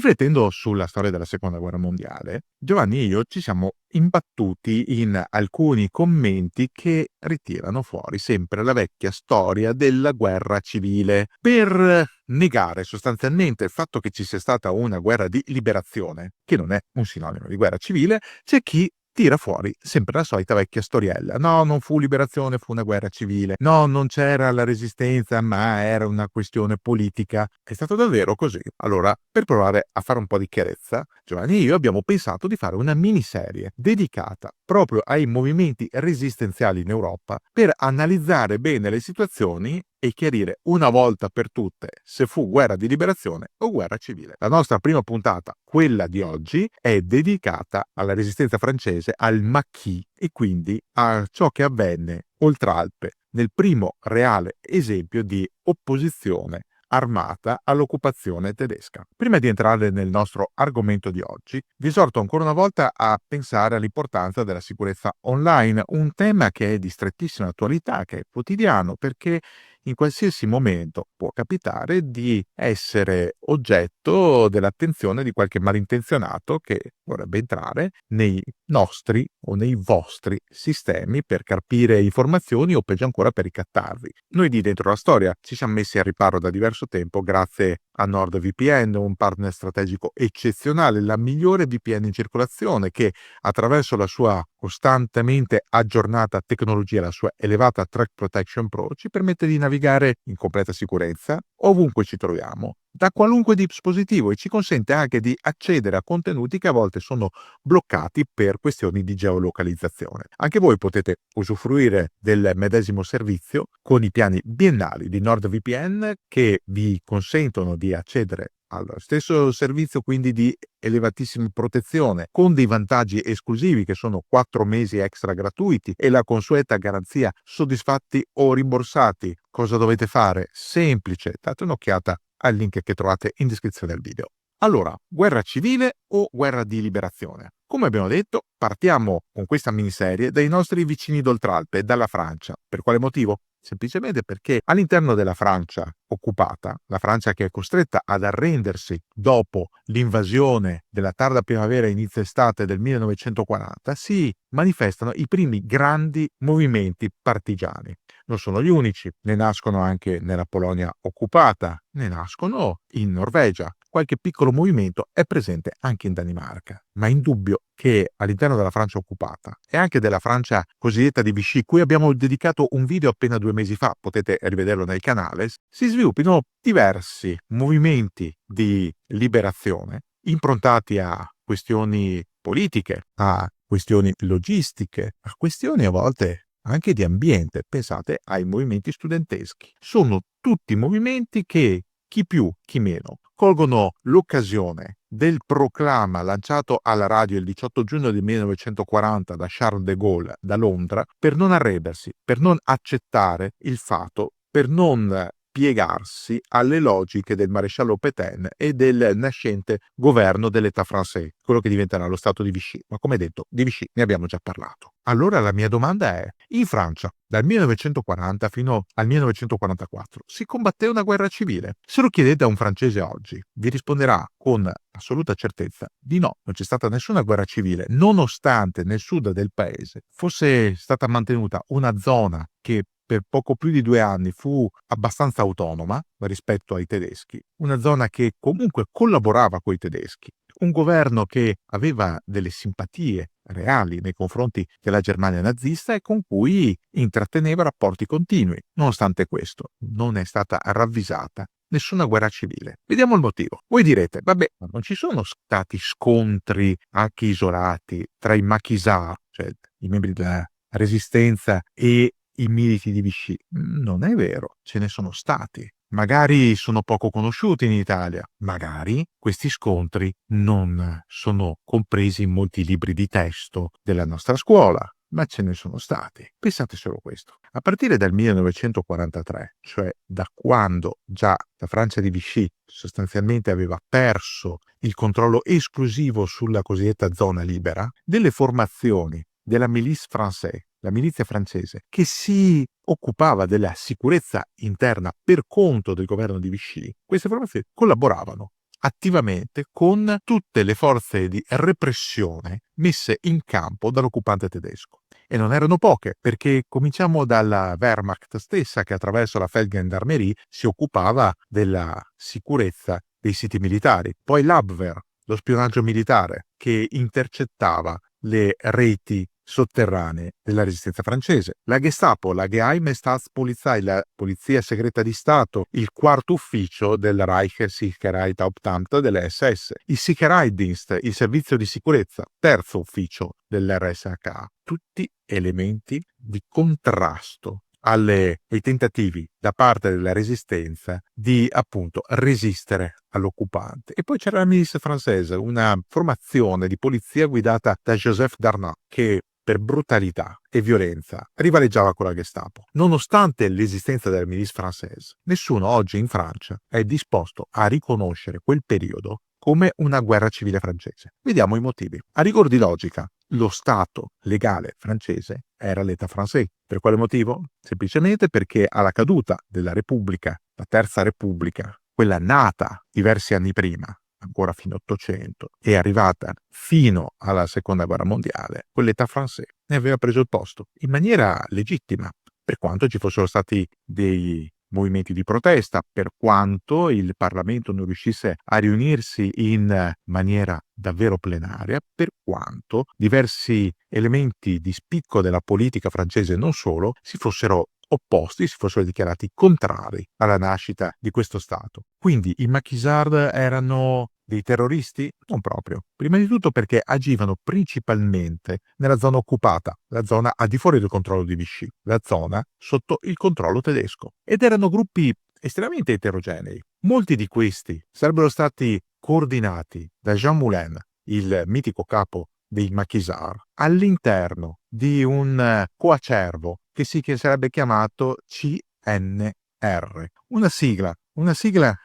Riflettendo sulla storia della seconda guerra mondiale, Giovanni e io ci siamo imbattuti in alcuni commenti che ritirano fuori sempre la vecchia storia della guerra civile per negare sostanzialmente il fatto che ci sia stata una guerra di liberazione, che non è un sinonimo di guerra civile. C'è chi tira fuori sempre la solita vecchia storiella. No, non fu liberazione, fu una guerra civile. No, non c'era la resistenza, ma era una questione politica. È stato davvero così? Allora, per provare a fare un po' di chiarezza, Giovanni e io abbiamo pensato di fare una miniserie dedicata proprio ai movimenti resistenziali in Europa per analizzare bene le situazioni e chiarire una volta per tutte se fu guerra di liberazione o guerra civile. La nostra prima puntata, quella di oggi, è dedicata alla resistenza francese, al Maquis, e quindi a ciò che avvenne oltre Alpe nel primo reale esempio di opposizione armata all'occupazione tedesca. Prima di entrare nel nostro argomento di oggi, vi esorto ancora una volta a pensare all'importanza della sicurezza online, un tema che è di strettissima attualità, che è quotidiano, perché in qualsiasi momento può capitare di essere oggetto dell'attenzione di qualche malintenzionato che vorrebbe entrare nei nostri o nei vostri sistemi per carpire informazioni o peggio ancora per ricattarvi. Noi di Dentro la Storia ci siamo messi al riparo da diverso tempo grazie a NordVPN, un partner strategico eccezionale, la migliore VPN in circolazione che attraverso la sua costantemente aggiornata tecnologia e la sua elevata Threat Protection Pro ci permette di navigare in completa sicurezza ovunque ci troviamo, da qualunque dispositivo, e ci consente anche di accedere a contenuti che a volte sono bloccati per questioni di geolocalizzazione. Anche voi potete usufruire del medesimo servizio con i piani biennali di NordVPN che vi consentono di accedere al stesso servizio, quindi di elevatissima protezione, con dei vantaggi esclusivi che sono 4 mesi extra gratuiti e la consueta garanzia soddisfatti o rimborsati. Cosa dovete fare? Semplice, date un'occhiata al link che trovate in descrizione del video. Allora, guerra civile o guerra di liberazione? Come abbiamo detto, partiamo con questa miniserie dai nostri vicini d'Oltralpe, dalla Francia. Per quale motivo? Semplicemente perché all'interno della Francia occupata, la Francia che è costretta ad arrendersi dopo l'invasione della tarda primavera e inizio estate del 1940, si manifestano i primi grandi movimenti partigiani. Non sono gli unici, ne nascono anche nella Polonia occupata, ne nascono in Norvegia. Qualche piccolo movimento è presente anche in Danimarca, ma è indubbio che all'interno della Francia occupata e anche della Francia cosiddetta di Vichy, cui abbiamo dedicato un video appena 2 mesi fa, potete rivederlo nel canale, si sviluppino diversi movimenti di liberazione improntati a questioni politiche, a questioni logistiche, a questioni a volte anche di ambiente. Pensate ai movimenti studenteschi. Sono tutti movimenti che chi più, chi meno, colgono l'occasione del proclama lanciato alla radio il 18 giugno del 1940 da Charles de Gaulle da Londra per non arrendersi, per non accettare il fatto, per non piegarsi alle logiche del maresciallo Pétain e del nascente governo dell'État français, quello che diventerà lo Stato di Vichy. Ma come detto, di Vichy ne abbiamo già parlato. Allora la mia domanda è: in Francia, dal 1940 fino al 1944, si combatté una guerra civile? Se lo chiedete a un francese oggi, vi risponderà con assoluta certezza di no, non c'è stata nessuna guerra civile, nonostante nel sud del paese fosse stata mantenuta una zona che per poco più di 2 anni fu abbastanza autonoma rispetto ai tedeschi, una zona che comunque collaborava coi tedeschi, un governo che aveva delle simpatie reali nei confronti della Germania nazista e con cui intratteneva rapporti continui. Nonostante questo, non è stata ravvisata nessuna guerra civile. Vediamo il motivo. Voi direte: vabbè, ma non ci sono stati scontri anche isolati tra i maquisards, cioè i membri della resistenza, e i militi di Vichy? Non è vero, ce ne sono stati. Magari sono poco conosciuti in Italia, magari questi scontri non sono compresi in molti libri di testo della nostra scuola, ma ce ne sono stati. Pensate solo questo. A partire dal 1943, cioè da quando già la Francia di Vichy sostanzialmente aveva perso il controllo esclusivo sulla cosiddetta zona libera, delle formazioni della Milice Française, la milizia francese, che si occupava della sicurezza interna per conto del governo di Vichy, queste formazioni collaboravano attivamente con tutte le forze di repressione messe in campo dall'occupante tedesco. E non erano poche, perché cominciamo dalla Wehrmacht stessa, che attraverso la Feldgendarmerie si occupava della sicurezza dei siti militari. Poi l'Abwehr, lo spionaggio militare, che intercettava le reti sotterranee della resistenza francese. La Gestapo, la Geheime Staatspolizei, la polizia segreta di Stato, il quarto ufficio del Reich Sicherheitshauptamt delle SS, il Sicherheitsdienst, il servizio di sicurezza, terzo ufficio dell'RSH. Tutti elementi di contrasto ai tentativi da parte della resistenza di appunto resistere all'occupante. E poi c'era la Milice Française, una formazione di polizia guidata da Joseph Darnat, che per brutalità e violenza rivaleggiava con la Gestapo. Nonostante l'esistenza della Milice Française, nessuno oggi in Francia è disposto a riconoscere quel periodo come una guerra civile francese. Vediamo i motivi. A rigor di logica, lo Stato legale francese era l'État français. Per quale motivo? Semplicemente perché alla caduta della Repubblica, la Terza Repubblica, quella nata diversi anni prima, ancora fino all'Ottocento, e arrivata fino alla Seconda Guerra Mondiale, quell'État français ne aveva preso il posto in maniera legittima, per quanto ci fossero stati dei movimenti di protesta, per quanto il Parlamento non riuscisse a riunirsi in maniera davvero plenaria, per quanto diversi elementi di spicco della politica francese, non solo, si fossero opposti, si fossero dichiarati contrari alla nascita di questo Stato. Quindi i maquisard erano dei terroristi? Non proprio. Prima di tutto perché agivano principalmente nella zona occupata, la zona al di fuori del controllo di Vichy, la zona sotto il controllo tedesco. Ed erano gruppi estremamente eterogenei. Molti di questi sarebbero stati coordinati da Jean Moulin, il mitico capo dei maquisard, all'interno di un coacervo che si sarebbe chiamato CNR, una sigla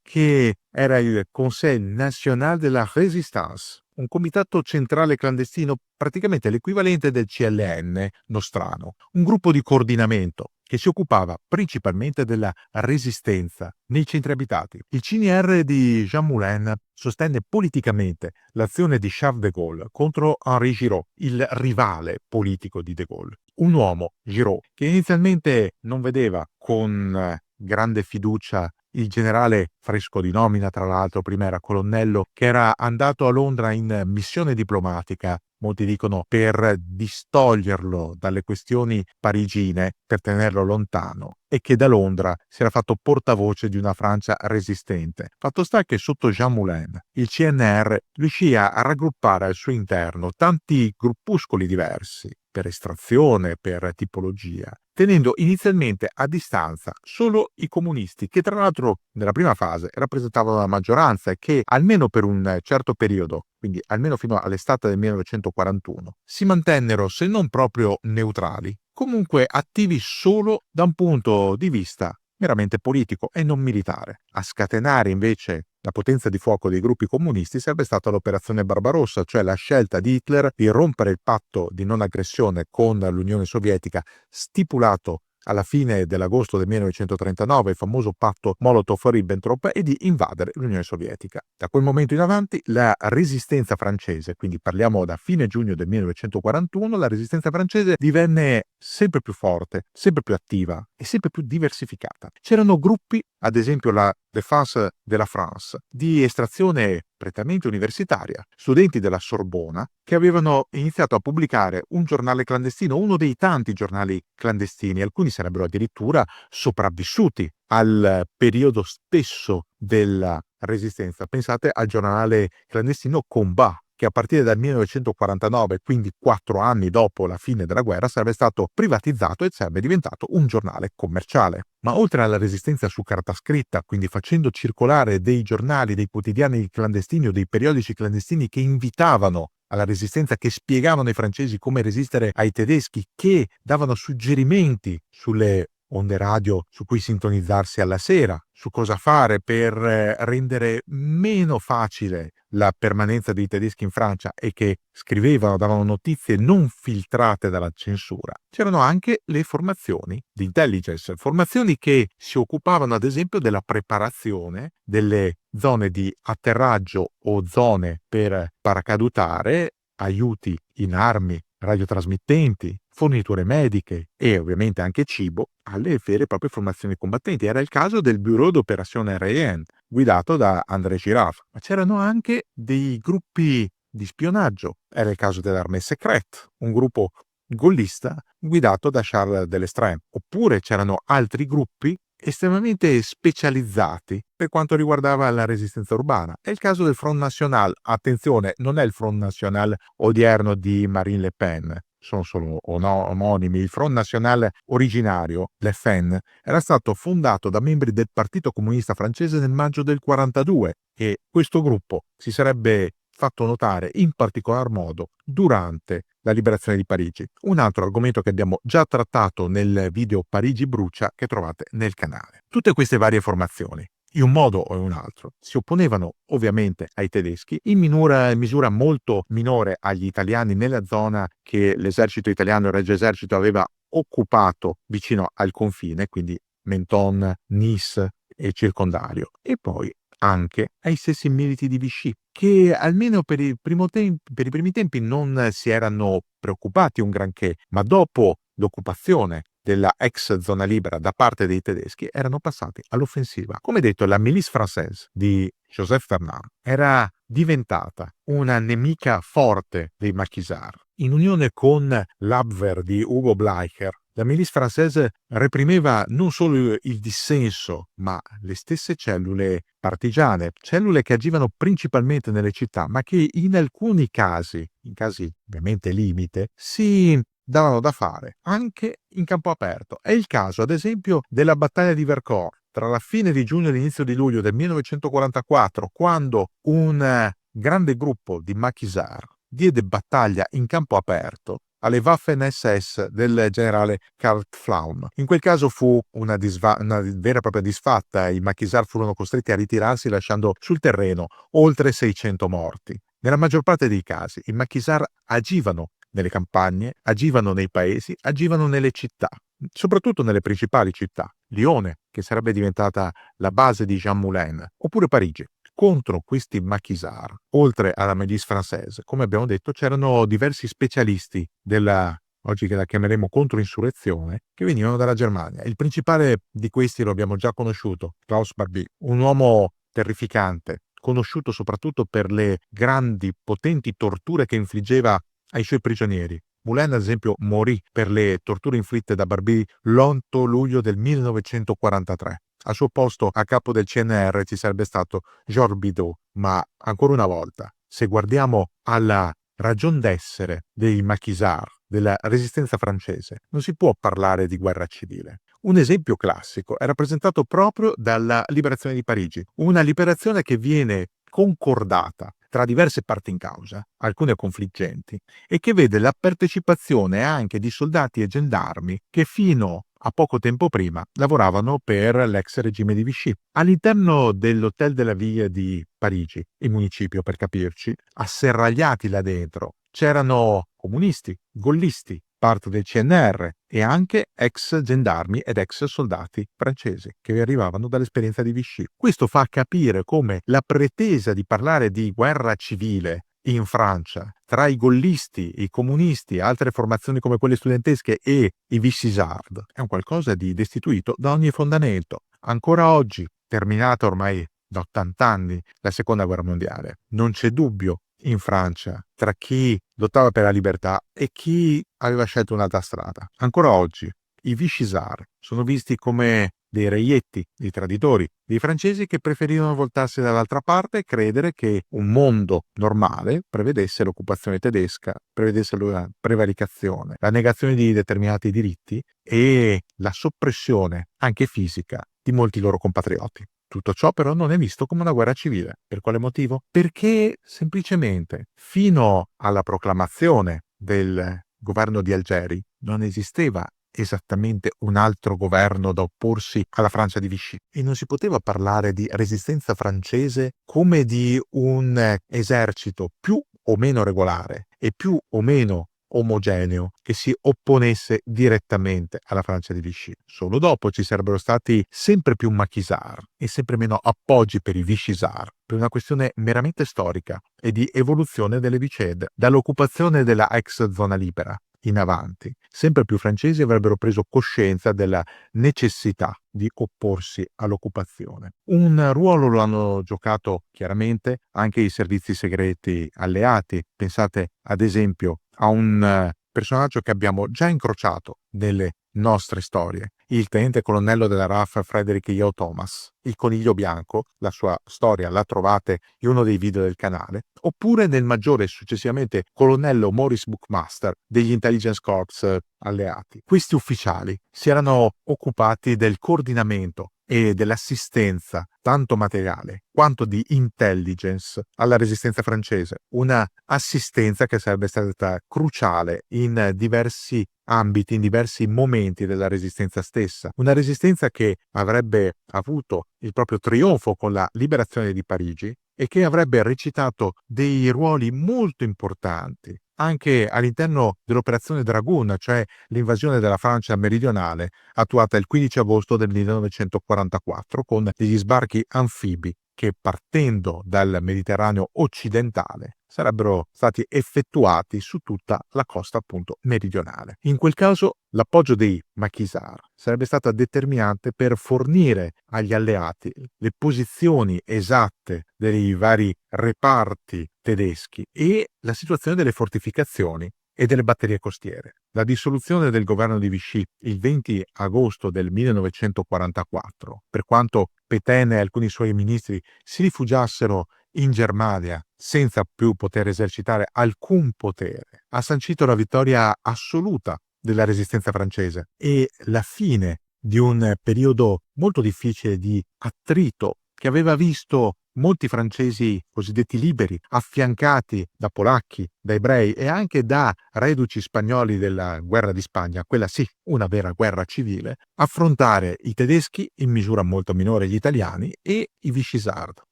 che era il Conseil National de la Résistance, un comitato centrale clandestino, praticamente l'equivalente del CLN nostrano, un gruppo di coordinamento che si occupava principalmente della resistenza nei centri abitati. Il CNR di Jean Moulin sostenne politicamente l'azione di Charles de Gaulle contro Henri Giraud, il rivale politico di de Gaulle. Un uomo, Giraud, che inizialmente non vedeva con grande fiducia il generale fresco di nomina, tra l'altro prima era colonnello, che era andato a Londra in missione diplomatica, molti dicono per distoglierlo dalle questioni parigine, per tenerlo lontano, e che da Londra si era fatto portavoce di una Francia resistente. Fatto sta che sotto Jean Moulin il CNR riuscì a raggruppare al suo interno tanti gruppuscoli diversi, per estrazione, per tipologia, tenendo inizialmente a distanza solo i comunisti, che tra l'altro nella prima fase rappresentavano la maggioranza e che almeno per un certo periodo, quindi almeno fino all'estate del 1941, si mantennero, se non proprio neutrali, comunque attivi solo da un punto di vista meramente politico e non militare. A scatenare invece la potenza di fuoco dei gruppi comunisti sarebbe stata l'operazione Barbarossa, cioè la scelta di Hitler di rompere il patto di non aggressione con l'Unione Sovietica stipulato alla fine dell'agosto del 1939, il famoso patto Molotov-Ribbentrop, e di invadere l'Unione Sovietica. Da quel momento in avanti la resistenza francese, quindi parliamo da fine giugno del 1941, la resistenza francese divenne sempre più forte, sempre più attiva e sempre più diversificata. C'erano gruppi, ad esempio la Défense de la France, di estrazione prettamente universitaria, studenti della Sorbona, che avevano iniziato a pubblicare un giornale clandestino, uno dei tanti giornali clandestini, alcuni sarebbero addirittura sopravvissuti al periodo stesso della resistenza. Pensate al giornale clandestino Combat, che a partire dal 1949, quindi 4 anni dopo la fine della guerra, sarebbe stato privatizzato e sarebbe diventato un giornale commerciale. Ma oltre alla resistenza su carta scritta, quindi facendo circolare dei giornali, dei quotidiani clandestini o dei periodici clandestini che invitavano alla resistenza, che spiegavano ai francesi come resistere ai tedeschi, che davano suggerimenti sulle onde radio su cui sintonizzarsi alla sera, su cosa fare per rendere meno facile la permanenza dei tedeschi in Francia e che scrivevano, davano notizie non filtrate dalla censura, c'erano anche le formazioni di intelligence, formazioni che si occupavano ad esempio della preparazione delle zone di atterraggio o zone per paracadutare, aiuti in armi, radiotrasmittenti, forniture mediche e ovviamente anche cibo alle vere e proprie formazioni combattenti. Era il caso del Bureau d'Opération Aérienne, guidato da André Girard, ma c'erano anche dei gruppi di spionaggio. Era il caso dell'Armée Secrète, un gruppo gollista guidato da Charles Delestraint. Oppure c'erano altri gruppi estremamente specializzati per quanto riguardava la resistenza urbana. È il caso del Front National. Attenzione, non è il Front National odierno di Marine Le Pen, sono solo omonimi. Il Front National originario, le FEN, era stato fondato da membri del Partito Comunista Francese nel maggio del 42 e questo gruppo si sarebbe fatto notare in particolar modo durante la liberazione di Parigi. Un altro argomento che abbiamo già trattato nel video Parigi brucia che trovate nel canale. Tutte queste varie formazioni, in un modo o in un altro, si opponevano ovviamente ai tedeschi, in misura molto minore agli italiani nella zona che l'esercito italiano, il Regio Esercito, aveva occupato vicino al confine, quindi Menton, Nice e circondario, e poi anche ai stessi militi di Vichy, che almeno per i primi tempi non si erano preoccupati un granché, ma dopo l'occupazione della ex zona libera da parte dei tedeschi erano passati all'offensiva. Come detto, la Milice Française di Joseph Fernand era diventata una nemica forte dei maquisards. In unione con l'Abwehr di Hugo Bleicher, la Milice Française reprimeva non solo il dissenso, ma le stesse cellule partigiane, cellule che agivano principalmente nelle città, ma che in alcuni casi, in casi ovviamente limite, si davano da fare anche in campo aperto. È il caso, ad esempio, della battaglia di Vercors tra la fine di giugno e l'inizio di luglio del 1944, quando un grande gruppo di maquisards diede battaglia in campo aperto alle Waffen-SS del generale Karl Pflaum. In quel caso fu una vera e propria disfatta, i maquisards furono costretti a ritirarsi lasciando sul terreno oltre 600 morti. Nella maggior parte dei casi i maquisards agivano nelle campagne, agivano nei paesi, agivano nelle città, soprattutto nelle principali città, Lione, che sarebbe diventata la base di Jean Moulin, oppure Parigi. Contro questi maquisards, oltre alla Milice Française, come abbiamo detto, c'erano diversi specialisti della, oggi che la chiameremo controinsurrezione, che venivano dalla Germania. Il principale di questi lo abbiamo già conosciuto, Klaus Barbie, un uomo terrificante, conosciuto soprattutto per le grandi, potenti torture che infliggeva ai suoi prigionieri. Moulin, ad esempio, morì per le torture inflitte da Barbie l'8 luglio del 1943. Al suo posto, a capo del CNR, ci sarebbe stato Georges Bidault. Ma, ancora una volta, se guardiamo alla ragion d'essere dei maquisards, della resistenza francese, non si può parlare di guerra civile. Un esempio classico è rappresentato proprio dalla liberazione di Parigi, una liberazione che viene concordata tra diverse parti in causa, alcune confliggenti, e che vede la partecipazione anche di soldati e gendarmi che fino a poco tempo prima lavoravano per l'ex regime di Vichy. All'interno dell'Hôtel de la Ville di Parigi, il municipio per capirci, asserragliati là dentro, c'erano comunisti, gollisti, parte del CNR e anche ex gendarmi ed ex soldati francesi che arrivavano dall'esperienza di Vichy. Questo fa capire come la pretesa di parlare di guerra civile in Francia tra i gollisti, i comunisti, altre formazioni come quelle studentesche e i vichisards è un qualcosa di destituito da ogni fondamento. Ancora oggi, terminata ormai da 80 anni la seconda guerra mondiale, non c'è dubbio in Francia tra chi lottava per la libertà e chi aveva scelto un'altra strada. Ancora oggi i vichisards sono visti come dei reietti, dei traditori, dei francesi che preferivano voltarsi dall'altra parte e credere che un mondo normale prevedesse l'occupazione tedesca, prevedesse la prevaricazione, la negazione di determinati diritti e la soppressione, anche fisica, di molti loro compatrioti. Tutto ciò però non è visto come una guerra civile. Per quale motivo? Perché semplicemente fino alla proclamazione del governo di Algeri non esisteva esattamente un altro governo da opporsi alla Francia di Vichy e non si poteva parlare di resistenza francese come di un esercito più o meno regolare e più o meno omogeneo che si opponesse direttamente alla Francia di Vichy. Solo dopo ci sarebbero stati sempre più maquisard e sempre meno appoggi per i vichisard, per una questione meramente storica e di evoluzione delle vicende, dall'occupazione della ex zona libera in avanti. Sempre più francesi avrebbero preso coscienza della necessità di opporsi all'occupazione. Un ruolo lo hanno giocato chiaramente anche i servizi segreti alleati. Pensate ad esempio a un personaggio che abbiamo già incrociato nelle nostre storie, il tenente colonnello della RAF Frederick Yeo Thomas, il coniglio bianco. La sua storia la trovate in uno dei video del canale, oppure nel maggiore e successivamente colonnello Maurice Buckmaster degli Intelligence Corps alleati. Questi ufficiali si erano occupati del coordinamento e dell'assistenza, tanto materiale quanto di intelligence, alla resistenza francese. Una assistenza che sarebbe stata cruciale in diversi ambiti, in diversi momenti della resistenza stessa. Una resistenza che avrebbe avuto il proprio trionfo con la liberazione di Parigi e che avrebbe recitato dei ruoli molto importanti anche all'interno dell'operazione Dragoon, cioè l'invasione della Francia meridionale attuata il 15 agosto del 1944 con degli sbarchi anfibi che partendo dal Mediterraneo occidentale sarebbero stati effettuati su tutta la costa appunto meridionale. In quel caso l'appoggio dei maquisard sarebbe stato determinante per fornire agli alleati le posizioni esatte dei vari reparti tedeschi e la situazione delle fortificazioni e delle batterie costiere. La dissoluzione del governo di Vichy il 20 agosto del 1944, per quanto Pétain e alcuni suoi ministri si rifugiassero in Germania senza più poter esercitare alcun potere, ha sancito la vittoria assoluta della resistenza francese e la fine di un periodo molto difficile di attrito che aveva visto molti francesi cosiddetti liberi, affiancati da polacchi, da ebrei e anche da reduci spagnoli della guerra di Spagna, quella sì, una vera guerra civile, affrontare i tedeschi, in misura molto minore gli italiani, e i vichisard.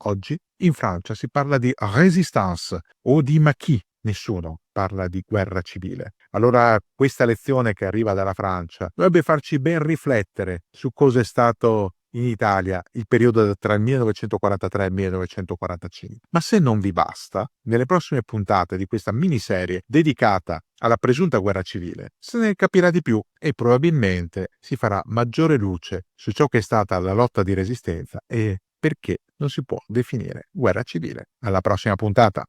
Oggi in Francia si parla di résistance o di maquis. Nessuno parla di guerra civile. Allora questa lezione che arriva dalla Francia dovrebbe farci ben riflettere su cosa è stato in Italia il periodo tra il 1943 e il 1945. Ma se non vi basta, nelle prossime puntate di questa miniserie dedicata alla presunta guerra civile se ne capirà di più e probabilmente si farà maggiore luce su ciò che è stata la lotta di resistenza e perché non si può definire guerra civile. Alla prossima puntata!